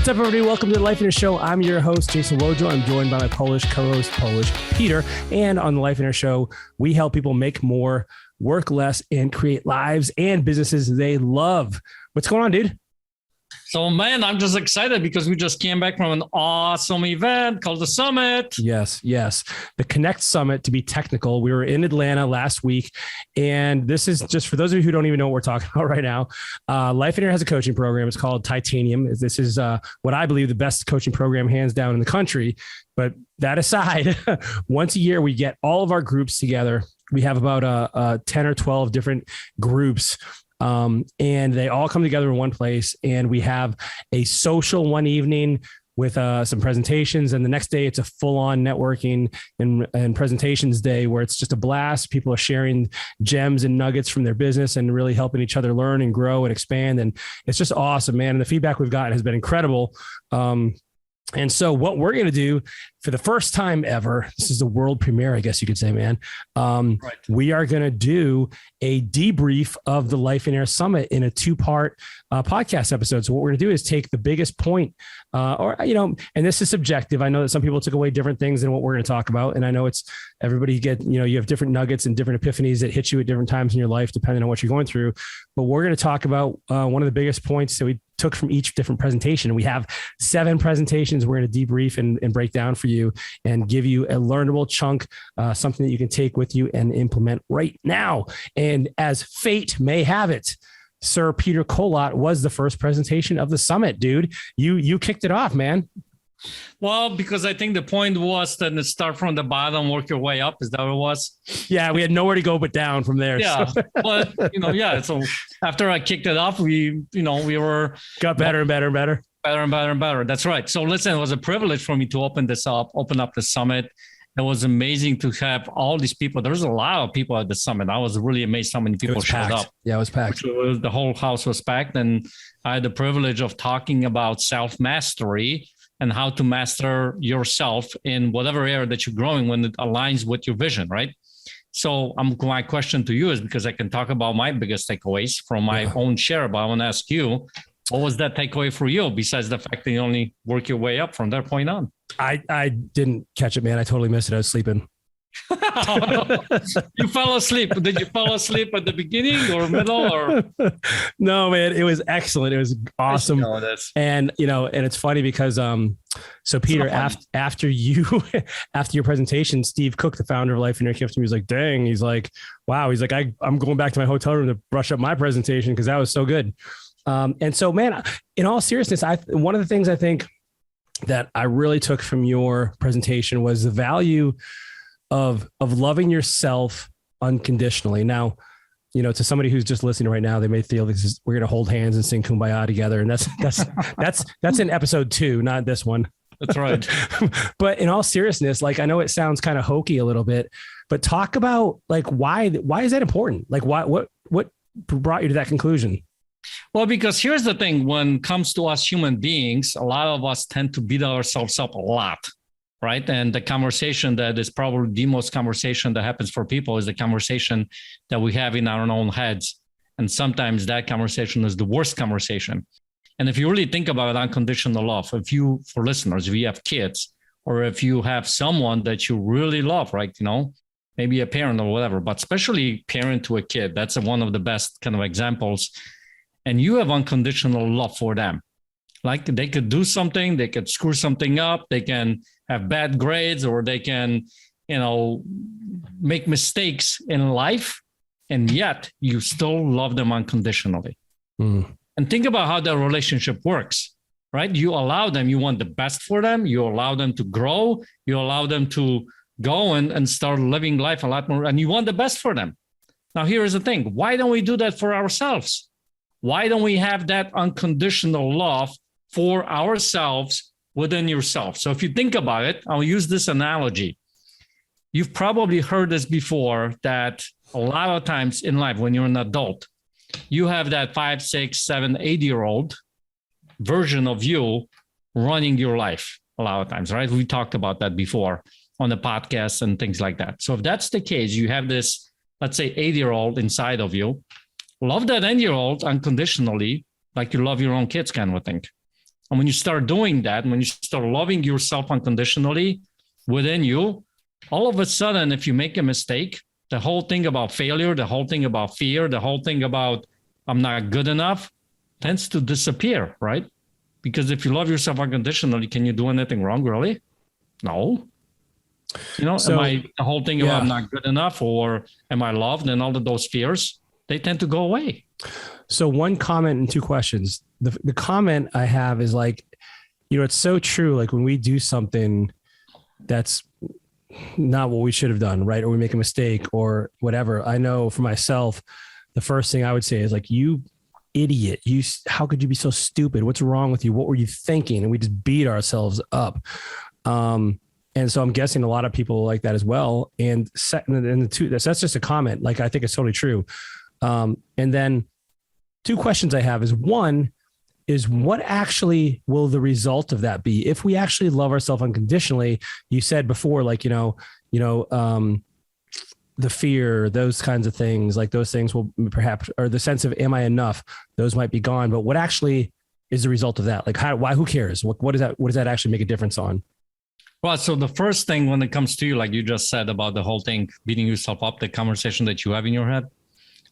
What's up, everybody? Welcome to the Lifeonaire Show. I'm your host, Jason Wojo. I'm joined by my Polish co-host, Polish Peter. And on the Lifeonaire Show, we help people make more, work less, and create lives and businesses they love. What's going on, dude? So, man, I'm just excited because we just came back from an awesome event called the Summit. Yes. The Connect Summit, to be technical. We were in Atlanta last week. And this is just for those of you who don't even know what we're talking about right now. Lifeonaire has a coaching program. It's called Titanium. This is what I believe the best coaching program hands down in the country. But that aside, once a year, we get all of our groups together. We have about 10 or 12 different groups. And they all come together in one place, and we have a social one evening with some presentations, and the next day it's a full-on networking and presentations day where it's just a blast. People are sharing gems and nuggets from their business and really helping each other learn and grow and expand, and it's just awesome, man. And the feedback we've gotten has been incredible. And so what we're going to do for the first time ever, this is the world premiere, I guess you could say, man. Right. We are going to do a debrief of the Lifeonaire Summit in a 2-part podcast episode. So what we're going to do is take the biggest point, and this is subjective. I know that some people took away different things than what we're going to talk about. And I know it's everybody you have different nuggets and different epiphanies that hit you at different times in your life, depending on what you're going through. But we're going to talk about one of the biggest points that we took from each different presentation. We have 7 presentations we're going to debrief and break down for you and give you a learnable chunk, something that you can take with you and implement right now. And as fate may have it, Sir Peter Kolot was the first presentation of the summit, dude. You kicked it off, man. Well, because I think the point was to start from the bottom, work your way up. Is that what it was? Yeah, we had nowhere to go but down from there. Yeah, so. But So after I kicked it off, we got better and better and better. Better and better and better. That's right. So listen, it was a privilege for me to open up the summit. It was amazing to have all these people. There's a lot of people at the summit. I was really amazed how many people showed up. Yeah, it was packed. The whole house was packed. And I had the privilege of talking about self-mastery and how to master yourself in whatever area that you're growing when it aligns with your vision, right? So my question to you is, because I can talk about my biggest takeaways from my own share, but I want to ask you, what was that takeaway for you besides the fact that you only work your way up from that point on? I didn't catch it, man. I totally missed it. I was sleeping. You fell asleep. Did you fall asleep at the beginning or middle or? No, man, it was excellent. It was awesome. And it's funny because, so Peter, after your presentation, Steve Cook, the founder of Lifeonaire, came to me. He was like, dang, he's like, wow. He's like, I'm going back to my hotel room to brush up my presentation because that was so good. And so, man, in all seriousness, one of the things I think that I really took from your presentation was the value of loving yourself unconditionally. Now, to somebody who's just listening right now, they may feel we're going to hold hands and sing Kumbaya together. And that's in episode 2, not this one. That's right. But in all seriousness, like, I know it sounds kind of hokey a little bit, but talk about like, why is that important? Like what brought you to that conclusion? Well, because here's the thing, when it comes to us human beings, a lot of us tend to beat ourselves up a lot. Right. And the conversation that is probably the most conversation that happens for people is the conversation that we have in our own heads. And sometimes that conversation is the worst conversation. And if you really think about unconditional love, for listeners, if you have kids or if you have someone that you really love, right, maybe a parent or whatever, but especially parent to a kid, that's one of the best kind of examples. And you have unconditional love for them. Like they could do something, they could screw something up, they can have bad grades, or they can, make mistakes in life, and yet you still love them unconditionally. And think about how that relationship works, right? You allow them, you want the best for them, you allow them to grow, you allow them to go and start living life a lot more, and you want the best for them. Now, here's the thing. Why don't we do that for ourselves? Why don't we have that unconditional love for ourselves within yourself? So if you think about it, I'll use this analogy. You've probably heard this before, that a lot of times in life, when you're an adult, you have that 5, 6, 7, 8-year-old version of you running your life a lot of times, right? We talked about that before on the podcast and things like that. So if that's the case, you have this, let's say, 8-year-old inside of you. Love that 8-year-old unconditionally, like you love your own kids, kind of thing. And when you start doing that, when you start loving yourself unconditionally within you, all of a sudden, if you make a mistake, the whole thing about failure, the whole thing about fear, the whole thing about I'm not good enough tends to disappear, right? Because if you love yourself unconditionally, can you do anything wrong, really? No. So, the whole thing about I'm not good enough or am I loved, and all of those fears, they tend to go away. So one comment and two questions. The comment I have is like, it's so true. Like when we do something that's not what we should have done, right? Or we make a mistake or whatever. I know for myself, the first thing I would say is like, you idiot, how could you be so stupid? What's wrong with you? What were you thinking? And we just beat ourselves up. And so I'm guessing a lot of people like that as well. And that's just a comment. Like, I think it's totally true. And then two questions I have is, one is, what actually will the result of that be? If we actually love ourselves unconditionally, you said before, like, the fear, those kinds of things, like those things will perhaps, or the sense of, am I enough? Those might be gone, but what actually is the result of that? Like why, who cares? What does that actually make a difference on? Well, so the first thing when it comes to you, like you just said about the whole thing, beating yourself up, the conversation that you have in your head,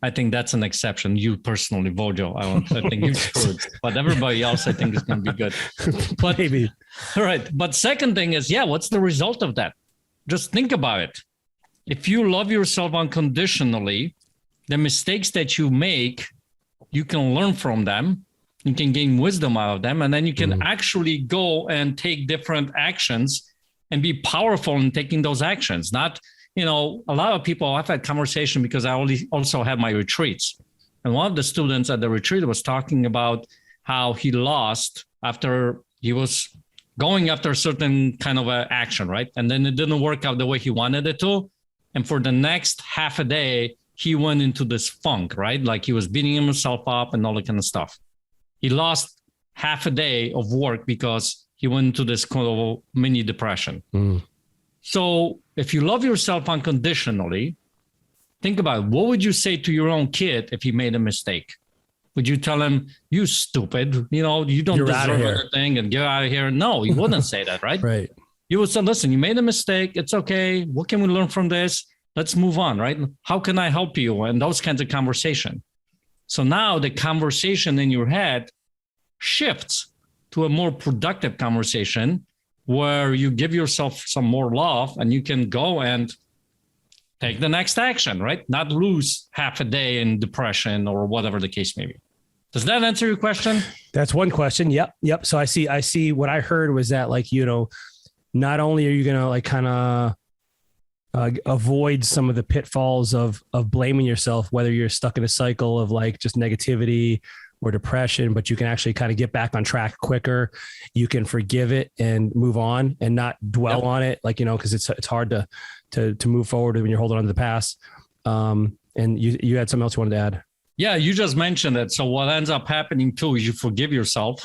I think that's an exception. You personally, Wojo, I think you should, but everybody else, I think, is going to be good. But maybe. All right. But second thing is, what's the result of that? Just think about it. If you love yourself unconditionally, the mistakes that you make, you can learn from them. You can gain wisdom out of them. And then you can actually go and take different actions and be powerful in taking those actions. Not, a lot of people, I've had conversation because I also have my retreats. And one of the students at the retreat was talking about how he lost after he was going after a certain kind of a action, right? And then it didn't work out the way he wanted it to. And for the next half a day, he went into this funk, right? Like he was beating himself up and all that kind of stuff. He lost half a day of work because he went into this kind of mini depression. So if you love yourself unconditionally, think about it. What would you say to your own kid if he made a mistake? Would you tell him, you stupid, you don't deserve anything and get out of here? No, you wouldn't say that, right? Right. You would say, listen, you made a mistake. It's okay. What can we learn from this? Let's move on, right? How can I help you? And those kinds of conversation. So now the conversation in your head shifts to a more productive conversation where you give yourself some more love and you can go and take the next action, right? Not lose half a day in depression or whatever the case may be. Does that answer your question? That's one question. Yep. So I see what I heard was that, like, not only are you going to like kind of avoid some of the pitfalls of blaming yourself, whether you're stuck in a cycle of like just negativity or depression, but you can actually kind of get back on track quicker. You can forgive it and move on and not dwell on it. Like, cause it's hard to move forward when you're holding on to the past. And you had something else you wanted to add. Yeah. You just mentioned it. So what ends up happening too, is you forgive yourself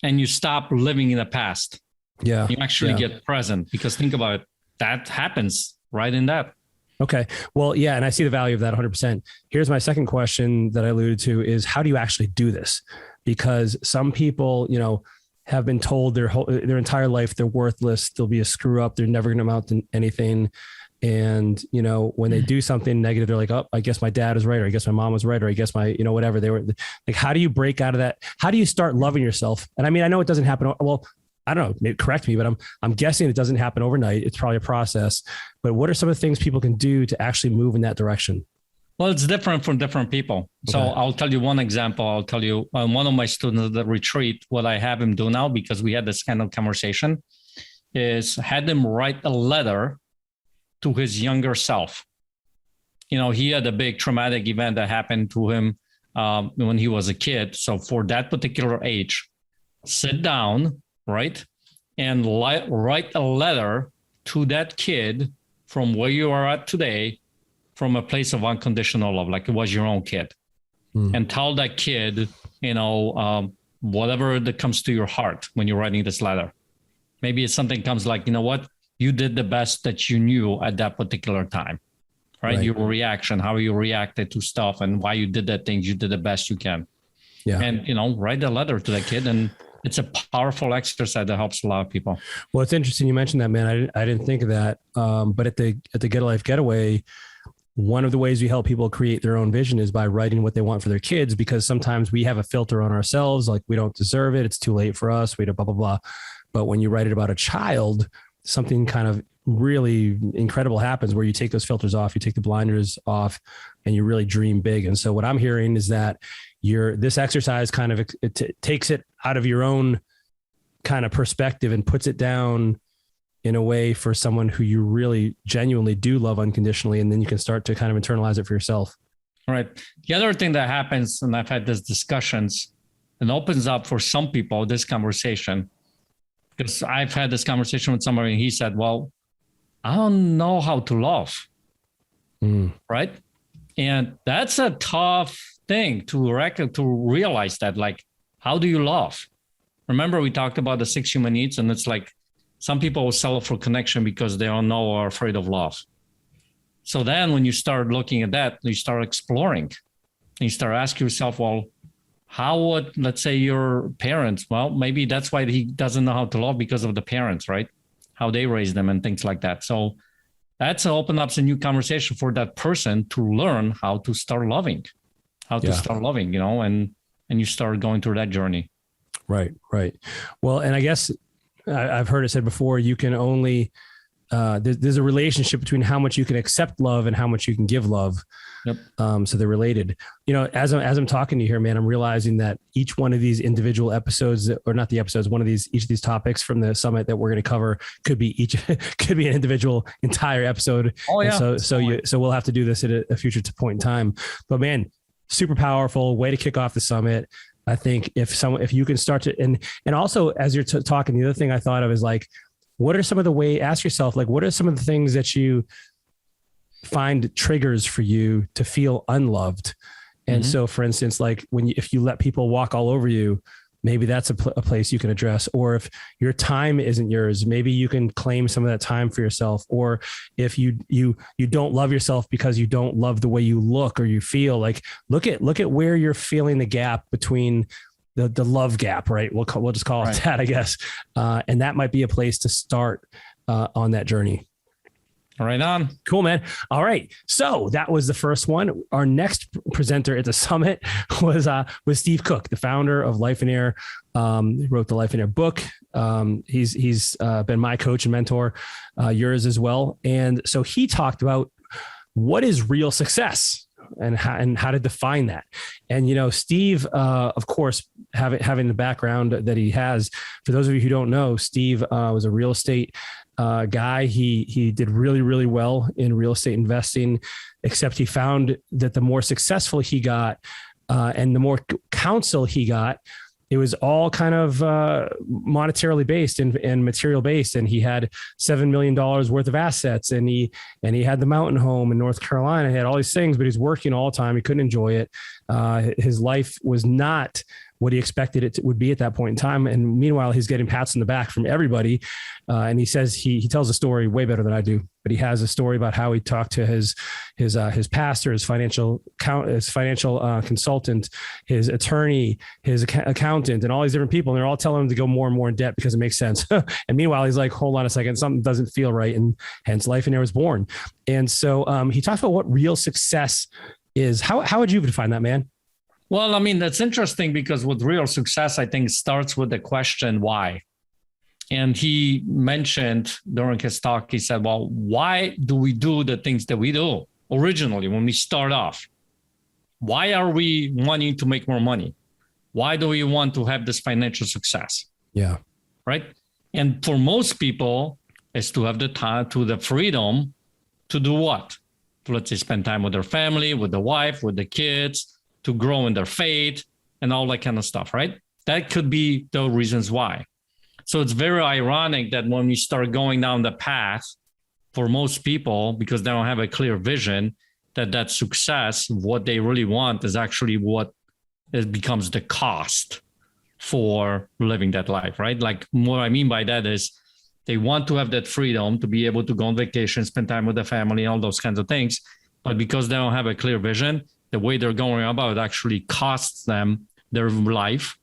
and you stop living in the past. Yeah. You actually get present, because think about it. That happens right in that. Okay. Well, yeah. And I see the value of that 100%. Here's my second question that I alluded to is, how do you actually do this? Because some people, have been told their entire life, they're worthless. They'll be a screw up. They're never going to amount to anything. And, when they do something negative, they're like, oh, I guess my dad was right. Or I guess my mom was right. Or I guess my, whatever they were like, how do you break out of that? How do you start loving yourself? And I mean, I know it doesn't happen. Well, I don't know, maybe correct me, but I'm guessing it doesn't happen overnight. It's probably a process, but what are some of the things people can do to actually move in that direction? Well, it's different from different people. Okay. So I'll tell you one example. I'll tell you one of my students at the retreat, what I have him do now, because we had this kind of conversation, is had him write a letter to his younger self. He had a big traumatic event that happened to him when he was a kid. So for that particular age, sit down, right, and write a letter to that kid from where you are at today, from a place of unconditional love, like it was your own kid. And tell that kid, whatever that comes to your heart when you're writing this letter. Maybe it's something comes like, what, you did the best that you knew at that particular time, right? Your reaction, how you reacted to stuff and why you did that thing, you did the best you can. Yeah. And, write a letter to that kid and It's a powerful exercise that helps a lot of people. Well, it's interesting you mentioned that, man. I didn't think of that. But at the Get a Life Getaway, one of the ways we help people create their own vision is by writing what they want for their kids, because sometimes we have a filter on ourselves, like we don't deserve it. It's too late for us. We do blah, blah, blah. But when you write it about a child, something kind of really incredible happens where you take those filters off, you take the blinders off, and you really dream big. And so what I'm hearing is that this exercise kind of takes it out of your own kind of perspective and puts it down in a way for someone who you really genuinely do love unconditionally. And then you can start to kind of internalize it for yourself. All right. The other thing that happens, and I've had these discussions, and opens up for some people this conversation, because I've had this conversation with somebody and he said, well, I don't know how to love. Right. And that's a tough thing to realize that, like, how do you love? Remember, we talked about the 6 human needs, and it's like some people will settle for connection because they don't know or are afraid of love. So then when you start looking at that, you start exploring and you start asking yourself, well, how would, let's say, your parents, well, maybe that's why he doesn't know how to love, because of the parents, right? How they raised them and things like that. So that's open up a new conversation for that person to learn how to start loving, and you start going through that journey. Right. Well, and I guess I've heard it said before, you can only, there's a relationship between how much you can accept love and how much you can give love. Yep. So they're related. As I'm talking to you here, man, I'm realizing that each one of these individual episodes, or not the episodes, each of these topics from the summit that we're going to cover could be an individual entire episode. Oh yeah. And so we'll have to do this at a future point in time. But man, super powerful way to kick off the summit. I think if you can start to, and also as you're talking, the other thing I thought of is like, what are some of the way, ask yourself, like, what are some of the things that you find triggers for you to feel unloved? And so for instance, like if you let people walk all over you, maybe that's a place you can address. Or if your time isn't yours, maybe you can claim some of that time for yourself. Or if you don't love yourself because you don't love the way you look or you feel, like, look at where you're feeling the gap between the love gap, right? We'll just call it that, I guess. And that might be a place to start on that journey. Right on. Cool, man. All right. So that was the first one. Our next presenter at the summit was Steve Cook, the founder of Lifeonaire. He wrote the Lifeonaire book. He's been my coach and mentor, yours as well. And so he talked about what is real success and how to define that. And, Steve, of course, having the background that he has, for those of you who don't know, Steve was a real estate guy. He did really, really well in real estate investing, except he found that the more successful he got and the more counsel he got, it was all kind of monetarily based and material based. And he had $7 million worth of assets, and he had the mountain home in North Carolina. He had all these things, but he's working all the time. He couldn't enjoy it. His life was not what he expected it would be at that point in time. And meanwhile, he's getting pats on the back from everybody. And he says, he tells a story way better than I do, but he has a story about how he talked to his pastor, his financial consultant, his attorney, his accountant, and all these different people. And they're all telling him to go more and more in debt because it makes sense. And meanwhile, he's like, hold on a second, something doesn't feel right. And hence Lifeonaire was born. And so he talks about what real success is. How would you define that, man? Well, I mean, that's interesting because with real success, I think it starts with the question, why? And he mentioned during his talk, he said, well, why do we do the things that we do originally when we start off? Why are we wanting to make more money? Why do we want to have this financial success? Yeah. Right. And for most people, is to have the time, to the freedom to do what? To, let's say, spend time with their family, with the wife, with the kids, to grow in their faith and all that kind of stuff, right? That could be the reasons why. So it's very ironic that when we start going down the path, for most people, because they don't have a clear vision, that success, what they really want, is actually what it becomes the cost for living that life, right? Like, what I mean by that is they want to have that freedom to be able to go on vacation, spend time with the family, all those kinds of things. But because they don't have a clear vision, the way they're going about it actually costs them their life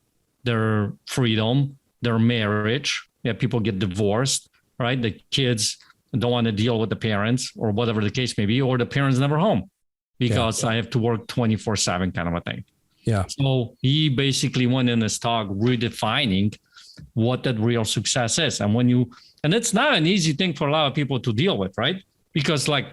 their freedom, their marriage. Yeah, people get divorced, right? The kids don't want to deal with the parents or whatever the case may be, or the parents never home because I have to work 24/7 kind of a thing. Yeah. So he basically went in his talk redefining what that real success is. And it's not an easy thing for a lot of people to deal with, right? Because like,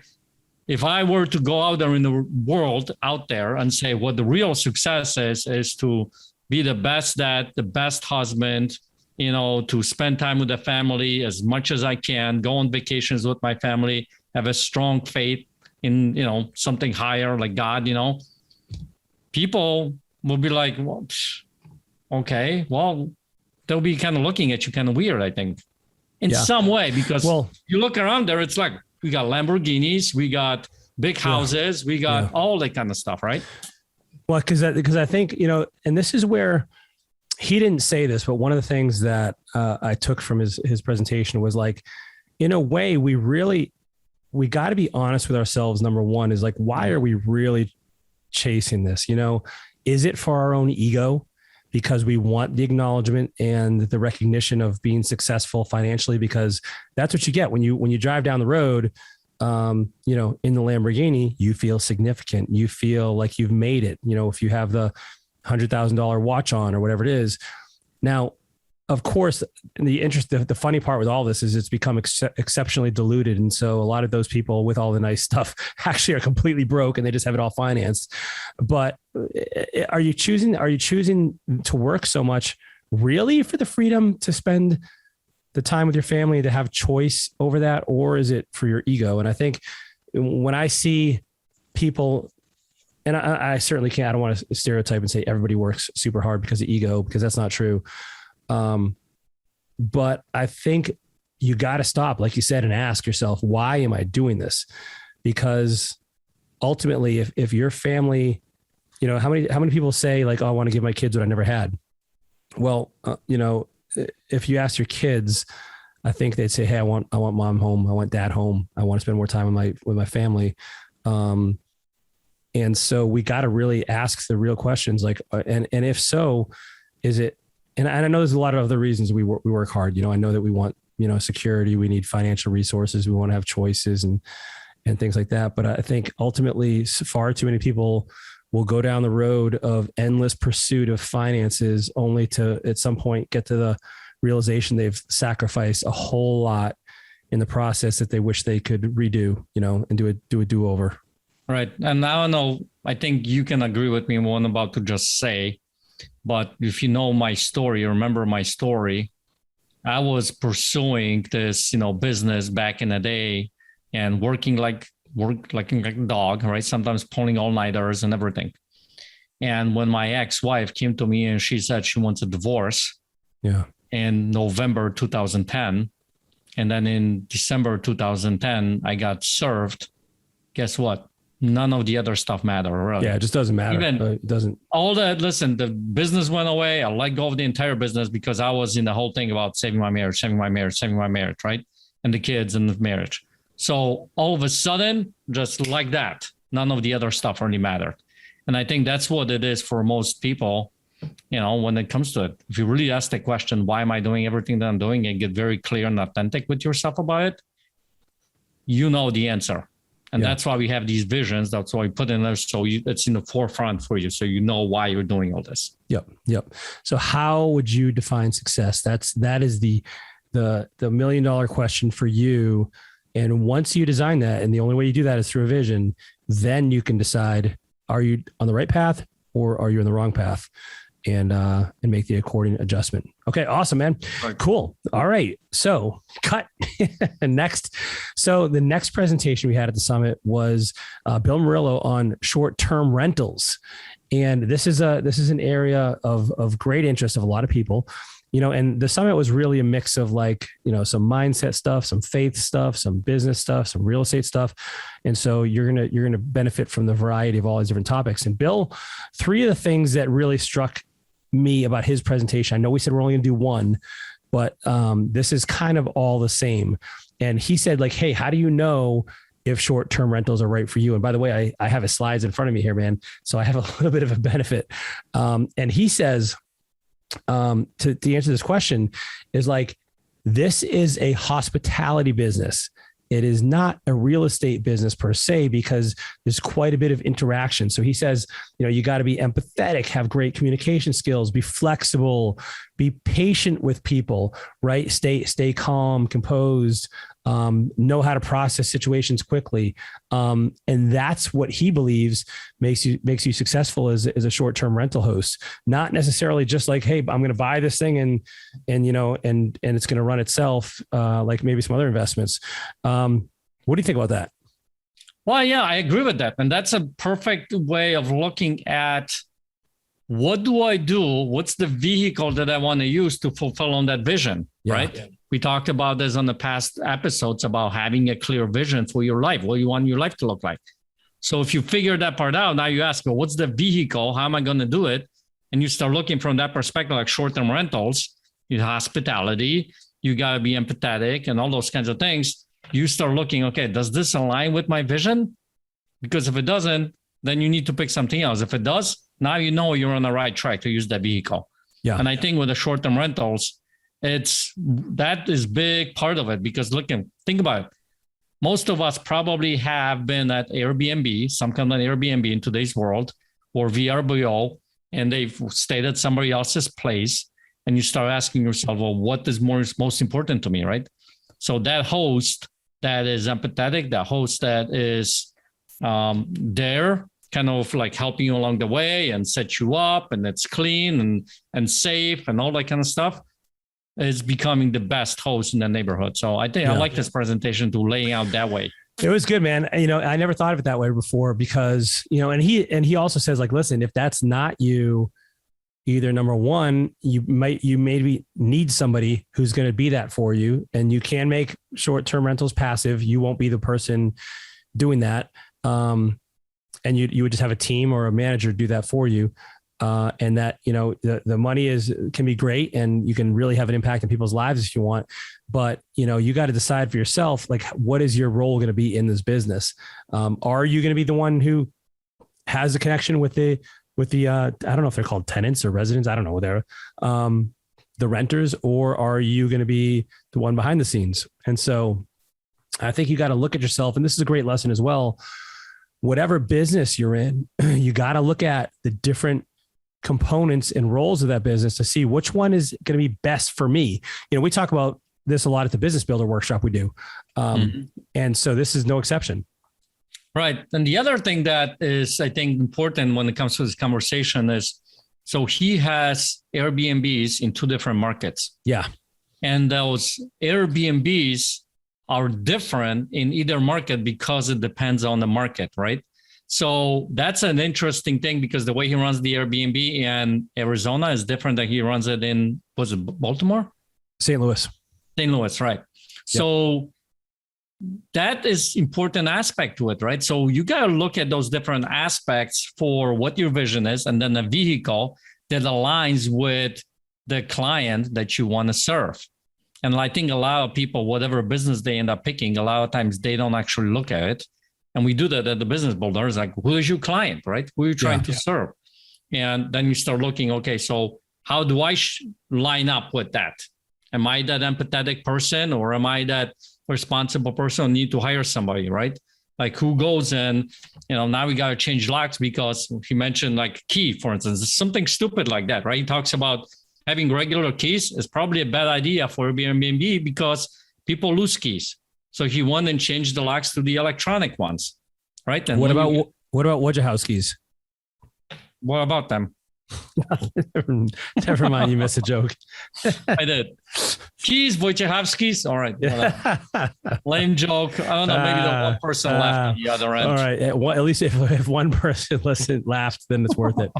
if I were to go out there in the world out there and say what the real success is to be the best dad, the best husband, to spend time with the family as much as I can, go on vacations with my family, have a strong faith in, something higher like God, people will be like, well, okay, well, they'll be kind of looking at you kind of weird, I think, in some way, because you look around there, it's like, we got Lamborghinis, we got big houses, we got all that kind of stuff, right? Well, because I think, and this is where he didn't say this, but one of the things that I took from his presentation was like, in a way, we got to be honest with ourselves. Number one is like, why are we really chasing this? Is it for our own ego? Because we want the acknowledgement and the recognition of being successful financially, because that's what you get when you drive down the road, in the Lamborghini, you feel significant. You feel like you've made it. If you have the $100,000 watch on or whatever it is. Now, of course, the funny part with all this is it's become exceptionally diluted. And so a lot of those people with all the nice stuff actually are completely broke and they just have it all financed. But are you choosing to work so much really for the freedom to spend the time with your family, to have choice over that? Or is it for your ego? And I think when I see people, and I certainly can't, I don't want to stereotype and say everybody works super hard because of ego, because that's not true. But I think you got to stop, like you said, and ask yourself, why am I doing this? Because ultimately, if your family, how many people say like, oh, I want to give my kids what I never had. Well, if you ask your kids, I think they'd say, hey, I want mom home. I want dad home. I want to spend more time with my family. And so we got to really ask the real questions, like, and if so, is it, and I know there's a lot of other reasons we work hard. I know that we want, security, we need financial resources, we want to have choices and things like that. But I think ultimately far too many people will go down the road of endless pursuit of finances only to at some point get to the realization they've sacrificed a whole lot in the process that they wish they could redo, and do a do-over. Right. And I don't know, I think you can agree with me what I'm about to just say. But if you know my story, remember my story, I was pursuing this, business back in the day and working like a dog, right? Sometimes pulling all-nighters and everything. And when my ex-wife came to me and she said she wants a divorce in November 2010, and then in December 2010, I got served. Guess what? None of the other stuff mattered, really. Yeah, it just doesn't matter. It doesn't. All that, listen, the business went away. I let go of the entire business because I was in the whole thing about saving my marriage, right? And the kids and the marriage. So all of a sudden, just like that, none of the other stuff really mattered. And I think that's what it is for most people, when it comes to it. If you really ask the question, why am I doing everything that I'm doing, and get very clear and authentic with yourself about it, the answer. And that's why we have these visions. That's why we put in there. So it's in the forefront for you. So why you're doing all this. Yep. So how would you define success? That is the $1 million question for you. And once you design that, and the only way you do that is through a vision, then you can decide, are you on the right path or are you in the wrong path? And make the according adjustment. Okay. Awesome, man. Right. Cool. All right. So cut next. So the next presentation we had at the summit was Bill Murillo on short-term rentals. And this is an area of great interest of a lot of people, and the summit was really a mix of some mindset stuff, some faith stuff, some business stuff, some real estate stuff. And so you're going to benefit from the variety of all these different topics. And Bill, 3 of the things that really struck me about his presentation, I know we said we're only going to do one, but this is kind of all the same. And he said hey, how do you know if short-term rentals are right for you? And by the way, I have his slides in front of me here, man. So I have a little bit of a benefit. And he says, to answer this question is like, this is a hospitality business. It is not a real estate business per se, because there's quite a bit of interaction. So he says, you got to be empathetic, have great communication skills, be flexible, be patient with people, right? Stay calm, composed, know how to process situations quickly. And that's what he believes makes you successful as a short-term rental host. Not necessarily just like, hey, I'm going to buy this thing and it's going to run itself, like maybe some other investments. What do you think about that? Well, yeah, I agree with that. And that's a perfect way of looking at, what do I do? What's the vehicle that I want to use to fulfill on that vision, right? Yeah. We talked about this on the past episodes about having a clear vision for your life, what you want your life to look like. So if you figure that part out, now you ask, well, what's the vehicle? How am I going to do it? And you start looking from that perspective, like short-term rentals, hospitality, you got to be empathetic and all those kinds of things. You start looking, okay, does this align with my vision? Because if it doesn't, then you need to pick something else. If it does, now you know you're on the right track to use that vehicle. Yeah. And I think with the short-term rentals, that is big part of it, because think about it. Most of us probably have been at Airbnb, some kind of Airbnb in today's world, or VRBO, and they've stayed at somebody else's place. And you start asking yourself, well, what is most important to me, right? So that host that is empathetic, that host that is there, kind of like helping you along the way and set you up, and it's clean and safe and all that kind of stuff, is becoming the best host in the neighborhood. So I think I like this presentation to laying out that way. It was good, man. I never thought of it that way before, because, and he also says, like, listen, if that's not you, either number one, you maybe need somebody who's going to be that for you, and you can make short-term rentals passive. You won't be the person doing that. And you would just have a team or a manager do that for you. And that, the money can be great, and you can really have an impact on people's lives if you want, but you got to decide for yourself, like, what is your role going to be in this business? Are you going to be the one who has a connection with the I don't know if they're called tenants or residents. I don't know what they're, the renters, or are you going to be the one behind the scenes? And so I think you got to look at yourself, and this is a great lesson as well. Whatever business you're in, you got to look at the different components and roles of that business to see which one is going to be best for me. We talk about this a lot at the Business Builder workshop we do. And so this is no exception. Right. And the other thing that is, I think, important when it comes to this conversation is, so he has Airbnbs in two different markets. Yeah. And those Airbnbs are different in either market because it depends on the market, right? So that's an interesting thing, because the way he runs the Airbnb in Arizona is different than he runs it in, was it Baltimore? St. Louis. St. Louis, right. Yep. So that is important aspect to it, right? So you got to look at those different aspects for what your vision is, and then a vehicle that aligns with the client that you want to serve. And I think a lot of people, whatever business they end up picking, a lot of times they don't actually look at it. And we do that at the Business Builder. It's like, who is your client, right? Who are you trying to serve? And then you start looking, okay, so how do I line up with that? Am I that empathetic person, or am I that responsible person who need to hire somebody, right? Like, who goes and, now we got to change locks because he mentioned like key, for instance, it's something stupid like that, right? He talks about having regular keys is probably a bad idea for Airbnb because people lose keys. So he went and changed the locks to the electronic ones, right? And what about Wojciechowski's? What about them? Never mind, you missed a joke. I did. Keys, Wojciechowski's. All right. Lame joke. I don't know. Maybe the one person left on the other end. All right. At least if one person laughed, then it's worth it.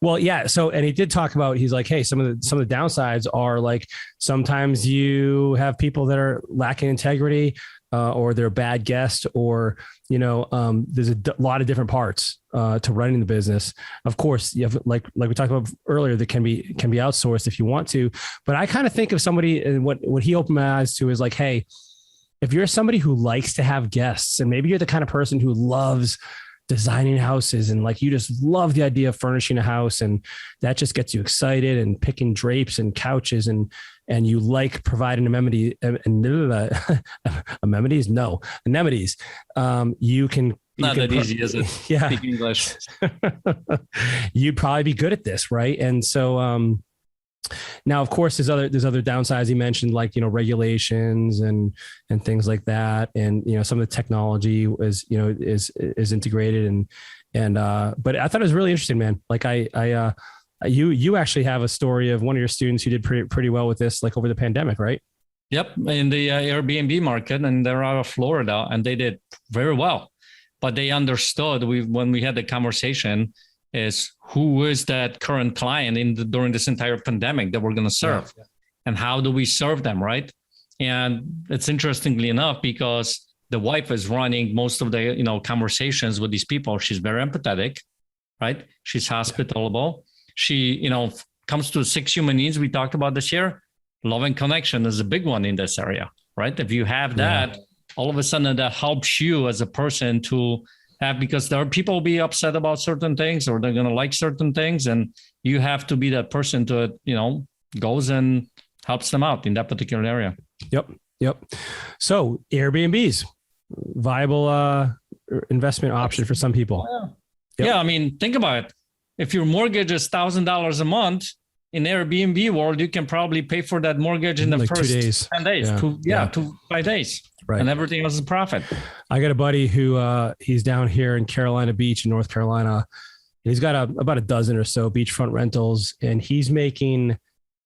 Well, yeah. So, and he did talk about, he's like, hey, some of the downsides are like, sometimes you have people that are lacking integrity, or they're a bad guest, or, there's a lot of different parts to running the business. Of course, you have, like we talked about earlier, that can be outsourced if you want to. But I kind of think of somebody, and what he opened my eyes to is like, hey, if you're somebody who likes to have guests, and maybe you're the kind of person who loves designing houses and like you just love the idea of furnishing a house, and that just gets you excited, and picking drapes and couches, and you like providing anemones, you can not that easy, is it? Yeah. Speak English. You'd probably be good at this, right? And so now, of course, there's other downsides he mentioned, like, regulations and things like that. And, some of the technology is integrated but I thought it was really interesting, man. Like you actually have a story of one of your students who did pretty well with this, like over the pandemic, right? Yep. In the Airbnb market, and they're out of Florida, and they did very well, but they understood when we had the conversation is who is that current client during this entire pandemic that we're going to serve, and how do we serve them, right? And it's interestingly enough, because the wife is running most of the conversations with these people. She's very empathetic, right? She's hospitable. She comes to 6 human needs we talked about this year. Love and connection is a big one in this area, right? If you have that, all of a sudden that helps you as a person to have, because there are people be upset about certain things, or they're going to like certain things, and you have to be that person to goes and helps them out in that particular area. Yep. So Airbnbs, viable investment option for some people. Yeah. I mean, think about it. If your mortgage is $1,000 a month in Airbnb world, you can probably pay for that mortgage in the like first 2 days. 10 days, 2 to 5 days. Right. And everything else is profit. I got a buddy who he's down here in Carolina Beach in North Carolina. He's got about a dozen or so beachfront rentals, and he's making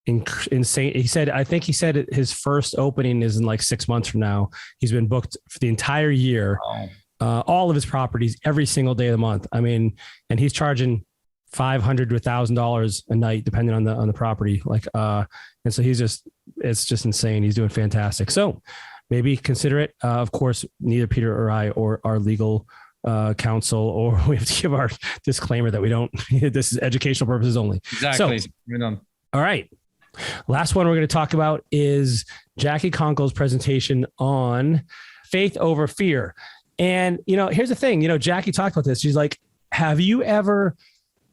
insane. I think he said his first opening is in like 6 months from now. He's been booked for the entire year, all of his properties every single day of the month. I mean, and he's charging $500 to $1,000 a night, depending on the property. And so it's just insane. He's doing fantastic. So maybe consider it. Of course, neither Peter or I or our legal counsel, or we have to give our disclaimer that we don't, this is educational purposes only. Exactly. So, all right. Last one we're going to talk about is Jackie Conkle's presentation on faith over fear. And, here's the thing, Jackie talked about this. She's like, have you ever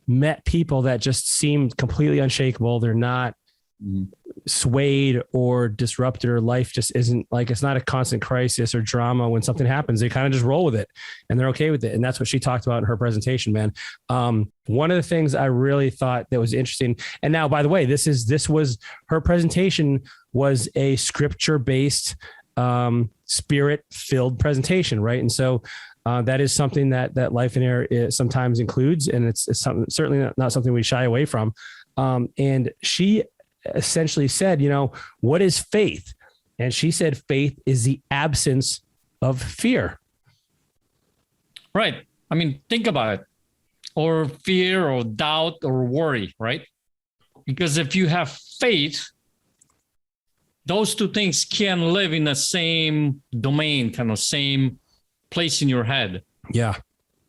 met people that just seem completely unshakable? They're not swayed or disrupted, or life just isn't like, it's not a constant crisis or drama. When something happens, they kind of just roll with it and they're okay with it. And that's what she talked about in her presentation, man. One of the things I really thought that was interesting, and now, by the way, this was her presentation was a scripture-based, spirit-filled presentation, right? And so that is something that Lifeonaire sometimes includes, and it's certainly not something we shy away from. And she essentially said, what is faith? And she said, faith is the absence of fear. Right. I mean, think about it. Or fear or doubt or worry, right? Because if you have faith, those two things can live in the same domain, kind of same place in your head. Yeah.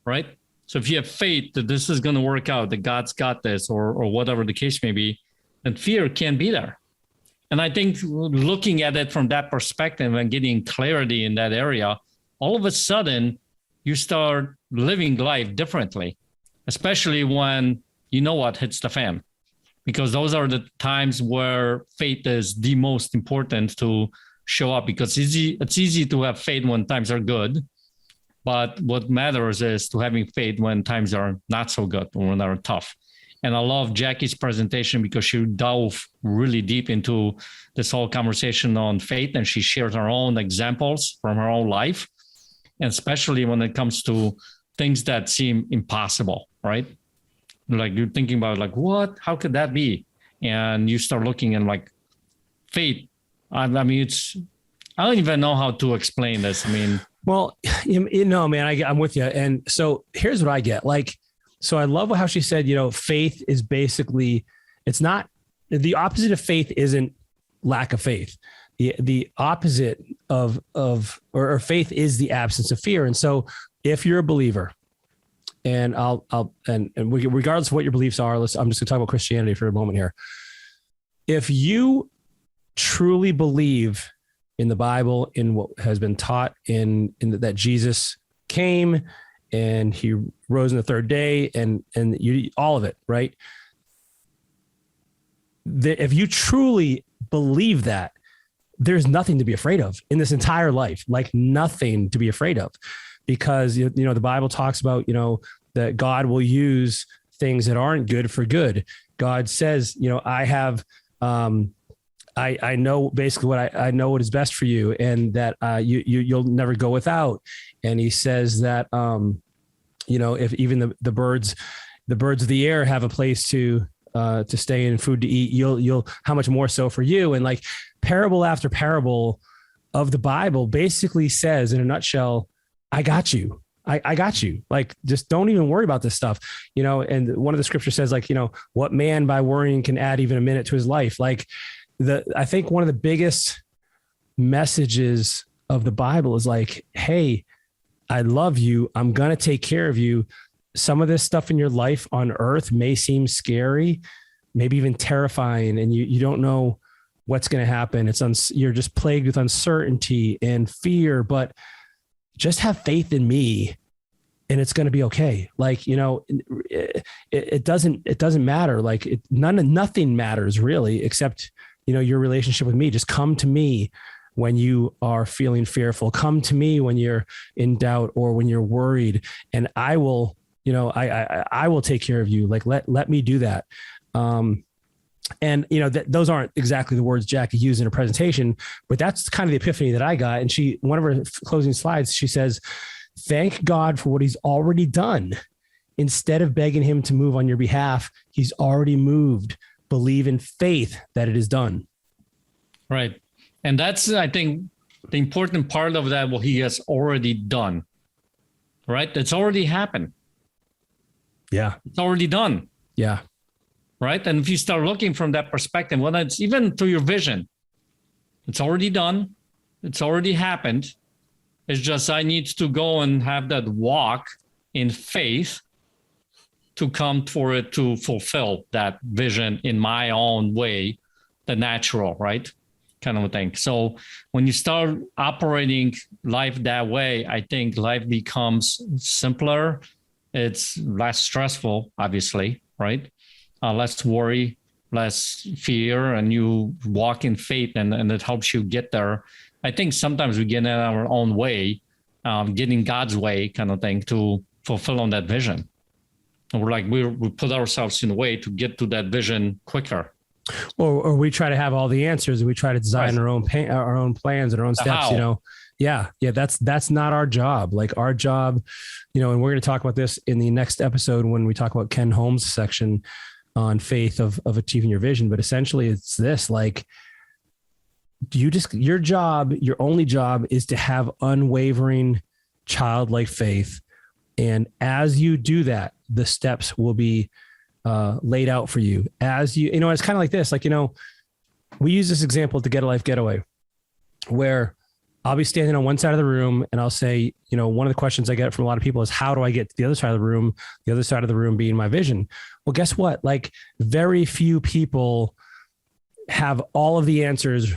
Right. So if you have faith that this is going to work out, that God's got this, or whatever the case may be, then fear can't be there. And I think looking at it from that perspective and getting clarity in that area, all of a sudden you start living life differently, especially when what hits the fan, because those are the times where faith is the most important to show up, because it's easy to have faith when times are good. But what matters is to having faith when times are not so good, or when they're tough. And I love Jackie's presentation because she dove really deep into this whole conversation on faith, and she shared her own examples from her own life, and especially when it comes to things that seem impossible, right? Like you're thinking about like, what? How could that be? And you start looking and like faith. I mean, I don't even know how to explain this. I mean, well, man, I'm with you. And so here's what I get. So I love how she said, faith is basically, it's not, the opposite of faith isn't lack of faith. The opposite of faith is the absence of fear. And so if you're a believer, and regardless of what your beliefs are, I'm just gonna talk about Christianity for a moment here. If you truly believe in the Bible, in what has been taught in that Jesus came and he rose on the third day, and all of it, right? If you truly believe that, there's nothing to be afraid of in this entire life, like nothing to be afraid of, because, the Bible talks about, that God will use things that aren't good for good. God says, I have, I know basically I know what is best for you, and that you'll never go without. And he says that, if even the birds of the air have a place to stay and food to eat, you'll how much more so for you. And like parable after parable of the Bible basically says in a nutshell, I got you. I got you. Like, just don't even worry about this stuff, and one of the scriptures says, like, what man by worrying can add even a minute to his life? Like, I think one of the biggest messages of the Bible is like, hey, I love you. I'm going to take care of you. Some of this stuff in your life on earth may seem scary, maybe even terrifying, and you don't know what's going to happen. You're just plagued with uncertainty and fear, but just have faith in me and it's going to be okay. Like, it doesn't matter. Like nothing matters really, except, your relationship with me. Just come to me when you are feeling fearful. Come to me when you're in doubt or when you're worried, and I will, I will take care of you. Like, let me do that. And those aren't exactly the words Jackie used in her presentation, but that's kind of the epiphany that I got. And one of her closing slides, she says, thank God for what he's already done. Instead of begging him to move on your behalf, he's already moved. Believe in faith that it is done. Right. And that's, I think, the important part of that, what he has already done, right? It's already happened. Yeah. It's already done. Yeah. Right. And if you start looking from that perspective, well, it's even through your vision, it's already done. It's already happened. It's just, I need to go and have that walk in faith to come for it to fulfill that vision in my own way, the natural, right? Kind of a thing. So when you start operating life that way, I think life becomes simpler. It's less stressful, obviously, right? Less worry, less fear, and you walk in faith, and it helps you get there. I think sometimes we get in our own way, get in God's way kind of thing to fulfill on that vision. And we're like, we put ourselves in the way to get to that vision quicker. Or we try to have all the answers, and we try to design our own plans and our own steps, Yeah. That's not our job. Like our job, and we're going to talk about this in the next episode when we talk about Ken Holmes' section on faith of achieving your vision. But essentially it's this, like, your job, your only job is to have unwavering childlike faith. And as you do that, the steps will be laid out for you. As you, it's kind of like this, like, we use this example to Get a Life Getaway, where I'll be standing on one side of the room and I'll say, one of the questions I get from a lot of people is, how do I get to the other side of the room? The other side of the room being my vision. Well, guess what? Like, very few people have all of the answers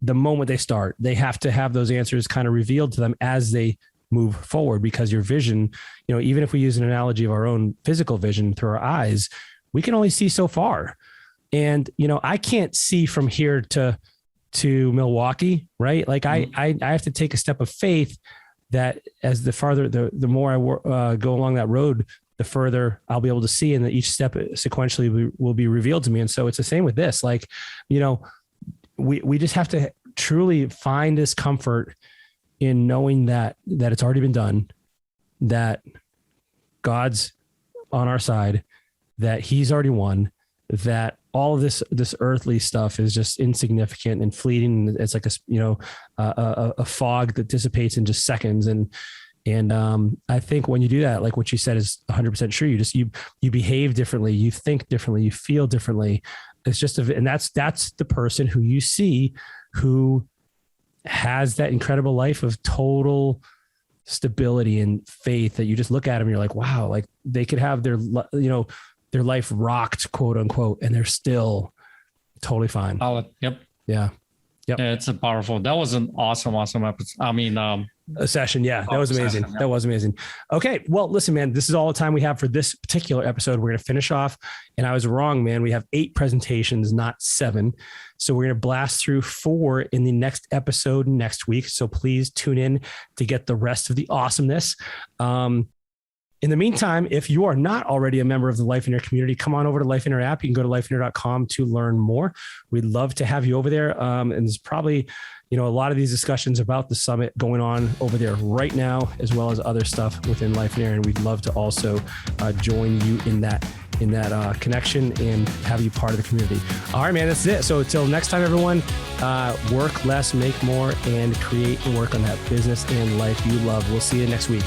the moment they start. They have to have those answers kind of revealed to them as they move forward, because your vision, even if we use an analogy of our own physical vision through our eyes, we can only see so far. And, I can't see from here to Milwaukee, right? Like I have to take a step of faith that as the more I go along that road, the further I'll be able to see, and that each step sequentially will be revealed to me. And so it's the same with this, like, we just have to truly find this comfort in knowing that it's already been done, that God's on our side, that he's already won, that all of this earthly stuff is just insignificant and fleeting. It's like a fog that dissipates in just seconds. And I think when you do that, like what you said is 100% true. You behave differently, you think differently, you feel differently. It's just, and that's the person who you see who has that incredible life of total stability and faith, that you just look at them and you're like, wow, like they could have their life rocked, quote unquote, and they're still totally fine. Yep. Yeah. Yep. Yeah, it's a powerful. That was an awesome episode. I mean, a session. Yeah, that was amazing. That was amazing. Okay. Well, listen, man, this is all the time we have for this particular episode. We're going to finish off. And I was wrong, man. We have 8 presentations, not 7. So we're going to blast through 4 in the next episode next week. So please tune in to get the rest of the awesomeness. In the meantime, if you are not already a member of the Lifeonaire community, come on over to Lifeonaire app. You can go to lifeonaire.com to learn more. We'd love to have you over there. And there's probably, a lot of these discussions about the summit going on over there right now, as well as other stuff within Lifeonaire. And we'd love to also join you in that connection and have you part of the community. All right, man, that's it. So until next time, everyone, work less, make more, and create and work on that business and life you love. We'll see you next week.